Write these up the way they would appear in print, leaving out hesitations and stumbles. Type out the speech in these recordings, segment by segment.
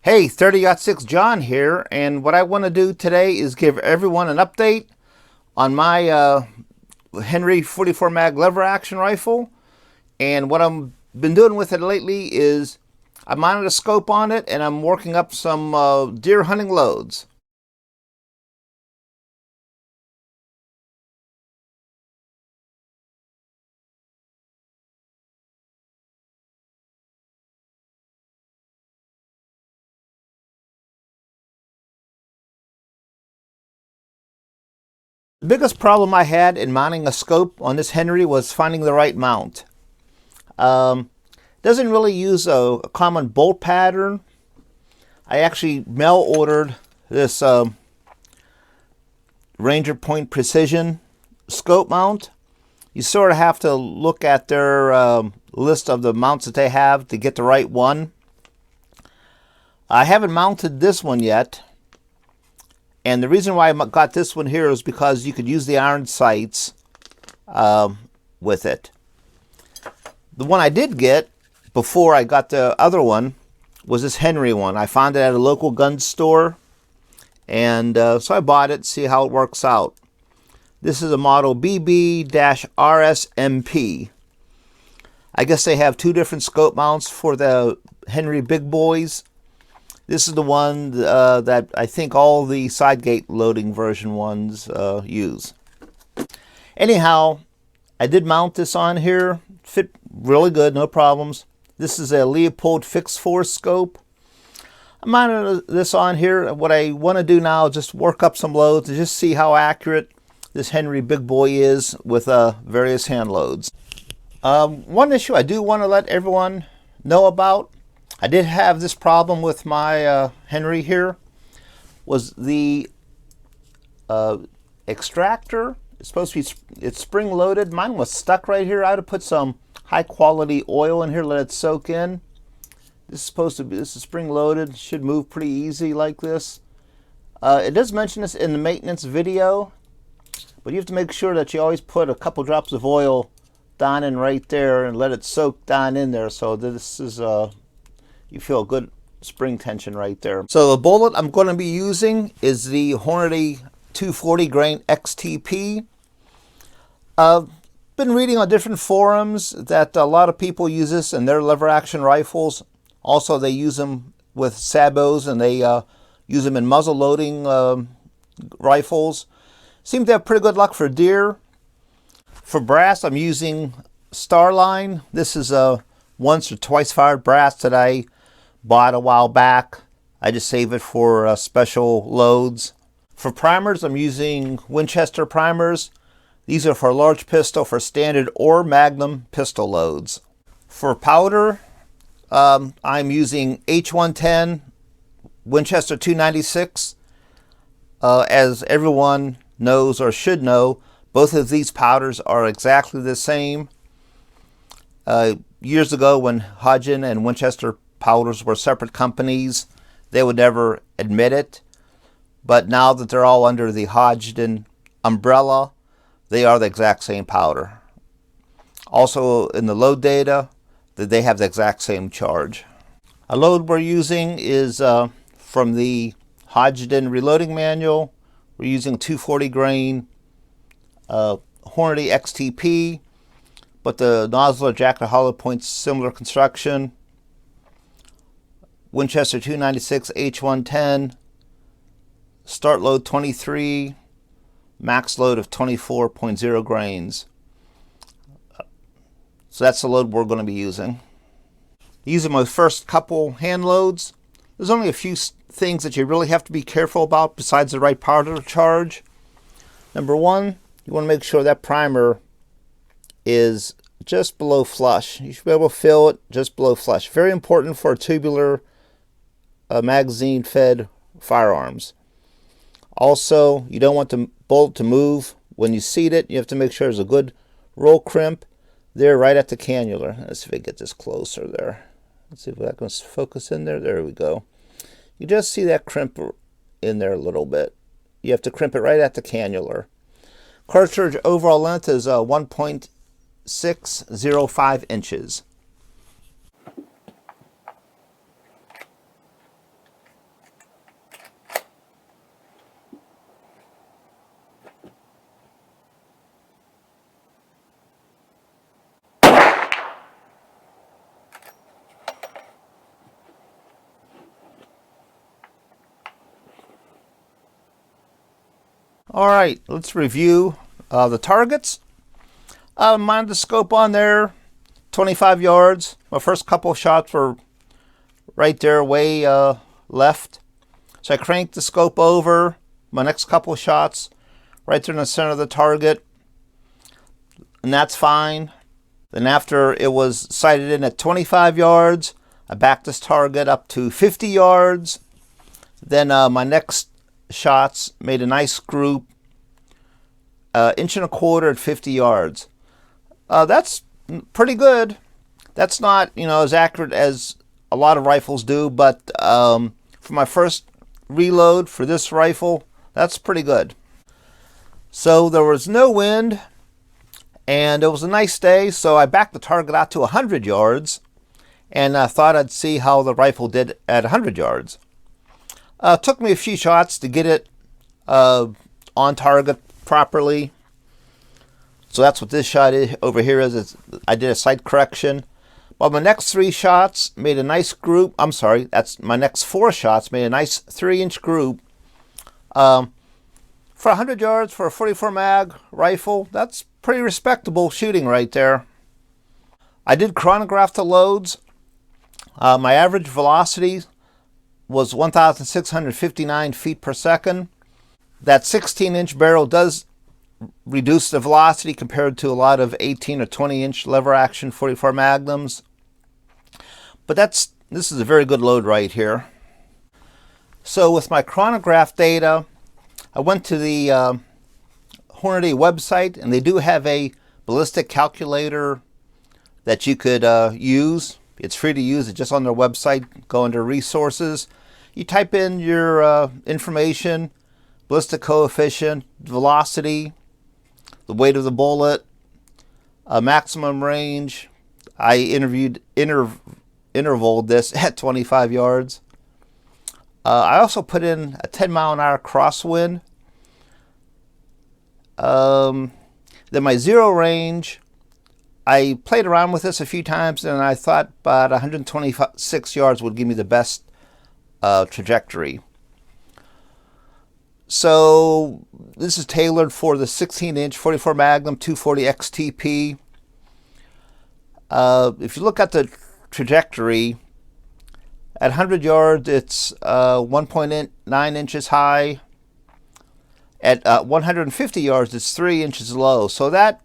Hey, 30-06 John here, and what I want to do today is give everyone an update on my Henry 44 mag lever action rifle. And what I've been doing with it lately is I mounted a scope on it and I'm working up some deer hunting loads. The biggest problem I had in mounting a scope on this Henry was finding the right mount. Doesn't really use a common bolt pattern. I actually mail ordered this Ranger Point Precision scope mount. You sort of have to look at their list of the mounts that they have to get the right one. I haven't mounted this one yet. And the reason why I got this one here is because you could use the iron sights with it. The one I did get before I got the other one was this Henry one. I found it at a local gun store, and so I bought it to see how it works out. This is a model BB-RSMP. I guess they have two different scope mounts for the Henry big boys. This is the one that I think all the side gate loading version ones use. Anyhow, I did mount this on here. Fit really good, no problems. This is a Leupold fixed force scope. I mounted this on here. What I want to do now is just work up some loads to just see how accurate this Henry big boy is with various hand loads. One issue I do want to let everyone know about, I did have this problem with my Henry here, was the extractor. It's supposed to be, it's spring loaded. Mine was stuck right here. I had to put some high quality oil in here, let it soak in. This is supposed to be, this is spring loaded, should move pretty easy like this. It does mention this in the maintenance video, but you have to make sure that you always put a couple drops of oil down in right there and let it soak down in there, so this is you feel a good spring tension right there. So the bullet I'm going to be using is the Hornady 240 grain XTP. I've been reading on different forums that a lot of people use this in their lever action rifles. Also, they use them with sabots, and they use them in muzzle loading rifles. Seem to have pretty good luck for deer. For brass, I'm using Starline. This is a once or twice fired brass that I bought a while back. I just save it for special loads. For primers, I'm using Winchester primers. These are for large pistol for standard or Magnum pistol loads. For powder, I'm using H110 Winchester 296. As everyone knows or should know, both of these powders are exactly the same. Years ago, when Hodgdon and Winchester powders were separate companies, they would never admit it. But now that they're all under the Hodgdon umbrella, they are the exact same powder. Also in the load data, that they have the exact same charge. A load we're using is from the Hodgdon reloading manual. We're using 240 grain Hornady XTP, but the nozzle jacket hollow point's similar construction. Winchester 296 H110, start load 23, max load of 24.0 grains. So that's the load we're going to be using. These are my first couple hand loads. There's only a few things that you really have to be careful about besides the right powder charge. Number one, you want to make sure that primer is just below flush. You should be able to fill it just below flush. Very important for tubular magazine fed firearms. Also, you don't want the bolt to move when you seat it. You have to make sure there's a good roll crimp there right at the cannula. Let's see if I get this closer there. Let's see if I can focus in there. There we go. You just see that crimp in there a little bit. You have to crimp it right at the cannula. Cartridge overall length is 1.605 inches. All right, let's review the targets. Mind the scope on there, 25 yards. My first couple of shots were right there, way left. So I cranked the scope over. My next couple of shots, right there in the center of the target, and that's fine. Then after it was sighted in at 25 yards, I backed this target up to 50 yards. Then my next shots made a nice group, 1.25 inches at 50 yards. That's pretty good. That's not, as accurate as a lot of rifles do, but for my first reload for this rifle, that's pretty good. So there was no wind, and it was a nice day, so I backed the target out to 100 yards, and I thought I'd see how the rifle did at 100 yards. Took me a few shots to get it on target properly. So that's what this shot is over here is. I did a sight correction. But my next 3 shots made a nice group. I'm sorry, that's my next 4 shots made a nice 3-inch group. For 100 yards for a 44 mag rifle, that's pretty respectable shooting right there. I did chronograph the loads. My average velocity was 1,659 feet per second. That 16-inch barrel does reduce the velocity compared to a lot of 18 or 20-inch lever action 44 Magnums. But this is a very good load right here. So with my chronograph data, I went to the Hornady website, and they do have a ballistic calculator that you could use. It's free to use. It's just on their website. Go under resources. You type in your information, ballistic coefficient, velocity, the weight of the bullet, maximum range. I intervaled this at 25 yards. I also put in a 10-mile-an-hour crosswind. Then my zero range, I played around with this a few times, and I thought about 126 yards would give me the best trajectory. So this is tailored for the 16-inch 44 Magnum 240 XTP. If you look at the trajectory, at 100 yards, it's 1.9 inches high. At 150 yards, it's 3 inches low. So that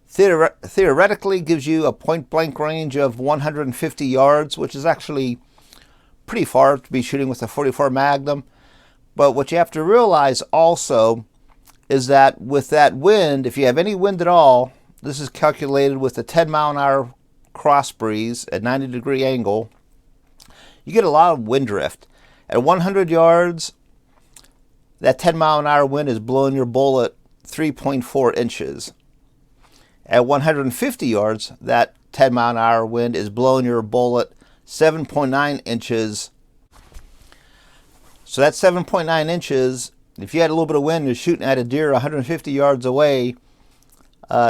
theoretically gives you a point-blank range of 150 yards, which is actually pretty far to be shooting with a 44 Magnum. But what you have to realize also is that with that wind, if you have any wind at all, this is calculated with a 10-mile-an-hour cross breeze at 90-degree angle, you get a lot of wind drift. At 100 yards, that 10-mile-an-hour wind is blowing your bullet 3.4 inches. At 150 yards, that 10-mile-an-hour wind is blowing your bullet 7.9 inches. So that's 7.9 inches. If you had a little bit of wind and you're shooting at a deer 150 yards away,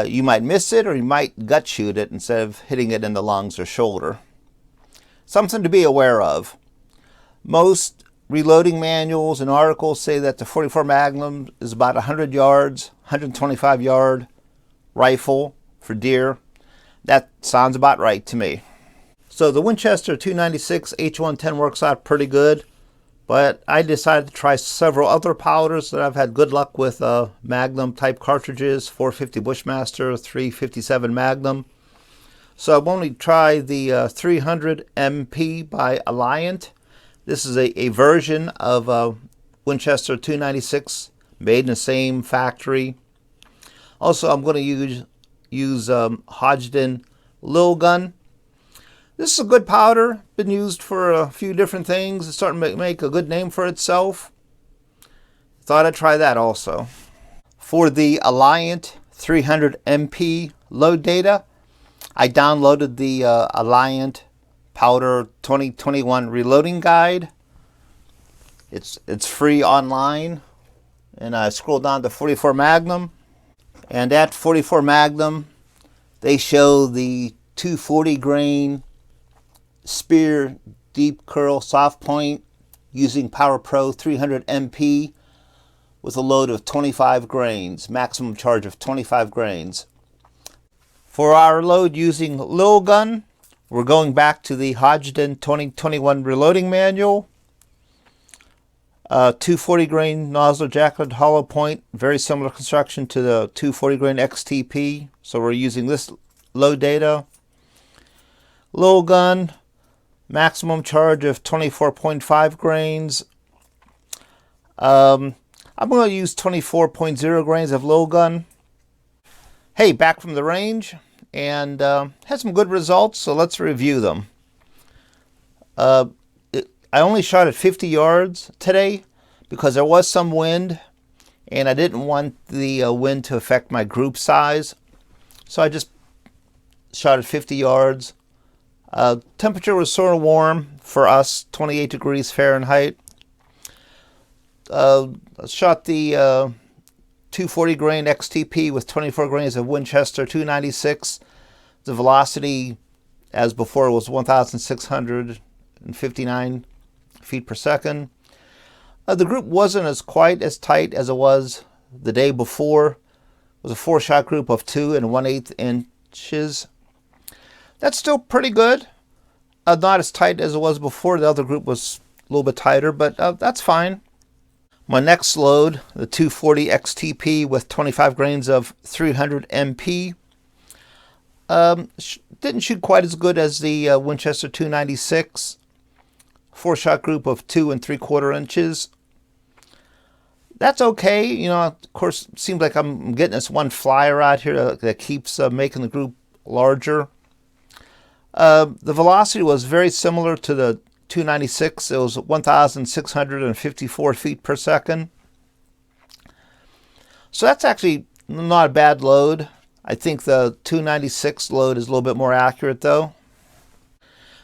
you might miss it, or you might gut shoot it instead of hitting it in the lungs or shoulder. Something to be aware of. Most reloading manuals and articles say that the 44 Magnum is about 100 yards, 125 yard rifle for deer. That sounds about right to me. So the Winchester 296 H110 works out pretty good, but I decided to try several other powders that I've had good luck with. Magnum type cartridges, 450 Bushmaster, 357 Magnum. So I'm only try the 300 MP by Alliant. This is a version of Winchester 296 made in the same factory. Also, I'm going to use Hodgdon Lil'gun. This is a good powder. Been used for a few different things. It's starting to make a good name for itself. Thought I'd try that also. For the Alliant 300 MP load data, I downloaded the Alliant Powder 2021 Reloading Guide. It's free online. And I scrolled down to 44 Magnum. And at 44 Magnum, they show the 240 grain spear deep curl soft point using Power Pro 300 MP with a load of 25 grains, maximum charge of 25 grains. For our load using Lil'gun, we're going back to the Hodgdon 2021 reloading manual. 240 grain nozzle jacketed hollow point, very similar construction to the 240 grain XTP. So we're using this load data. Lil'gun, maximum charge of 24.5 grains. I'm going to use 24.0 grains of Lil'gun. Hey, back from the range, and had some good results, so let's review them. I only shot at 50 yards today because there was some wind, and I didn't want the wind to affect my group size, so I just shot at 50 yards. Temperature was sort of warm for us, 28 degrees Fahrenheit. Shot the 240 grain XTP with 24 grains of Winchester 296. The velocity, as before, was 1,659 feet per second. The group wasn't quite as tight as it was the day before. It was a 4-shot group of 2 1/8 inches. That's still pretty good. Not as tight as it was before. The other group was a little bit tighter, but that's fine. My next load, the 240 XTP with 25 grains of 300 MP. Didn't shoot quite as good as the Winchester 296. 4-shot group of 2 3/4 inches. That's okay. You know, of course, it seems like I'm getting this one flyer out here that keeps making the group larger. The velocity was very similar to the 296. It was 1,654 feet per second. So that's actually not a bad load. I think the 296 load is a little bit more accurate though.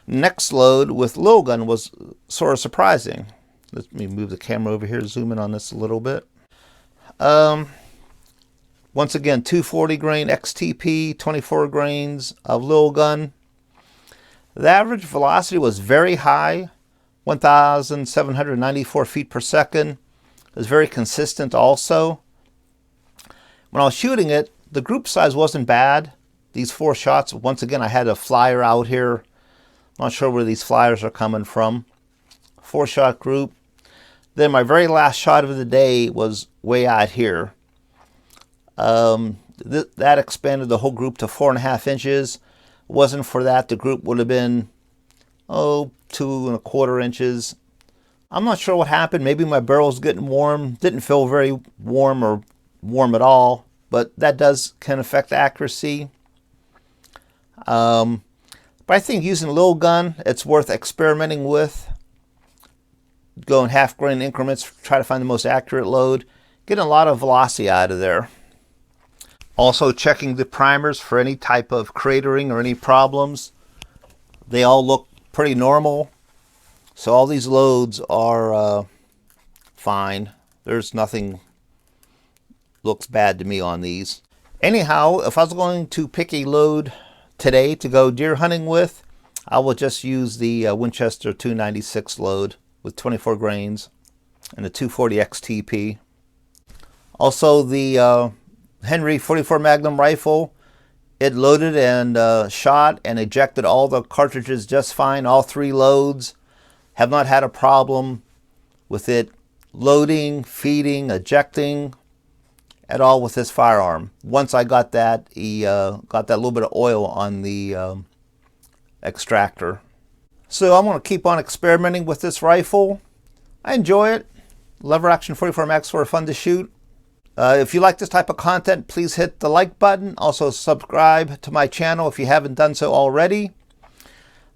Next load with Lil'gun was sort of surprising. Let me move the camera over here, zoom in on this a little bit. Once again, 240 grain XTP, 24 grains of Lil'gun. The average velocity was very high, 1,794 feet per second. It was very consistent also. When I was shooting it, the group size wasn't bad. These 4 shots, once again, I had a flyer out here. Not sure where these flyers are coming from. 4-shot group. Then my very last shot of the day was way out here. That expanded the whole group to 4.5 inches. Wasn't for that, the group would have been 2 1/4 inches. I'm not sure what happened. Maybe my barrel's getting warm. Didn't feel very warm or warm at all, but that can affect accuracy. But I think using Lil'gun, it's worth experimenting with. Go in half grain increments, try to find the most accurate load. Getting a lot of velocity out of there. Also checking the primers for any type of cratering or any problems. They all look pretty normal. So all these loads are fine. There's nothing looks bad to me on these. Anyhow, if I was going to pick a load today to go deer hunting with, I will just use the Winchester 296 load with 24 grains and the 240 XTP. Also the Henry 44 Magnum rifle, it loaded and shot and ejected all the cartridges just fine, all 3 loads. Have not had a problem with it loading, feeding, ejecting at all with this firearm. Once I got that, got that little bit of oil on the extractor. So I'm going to keep on experimenting with this rifle. I enjoy it. Lever action 44 Max for fun to shoot. If you like this type of content, please hit the like button. Also subscribe to my channel if you haven't done so already.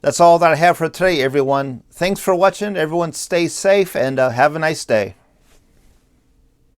That's all that I have for today, everyone. Thanks for watching. Everyone stay safe and have a nice day.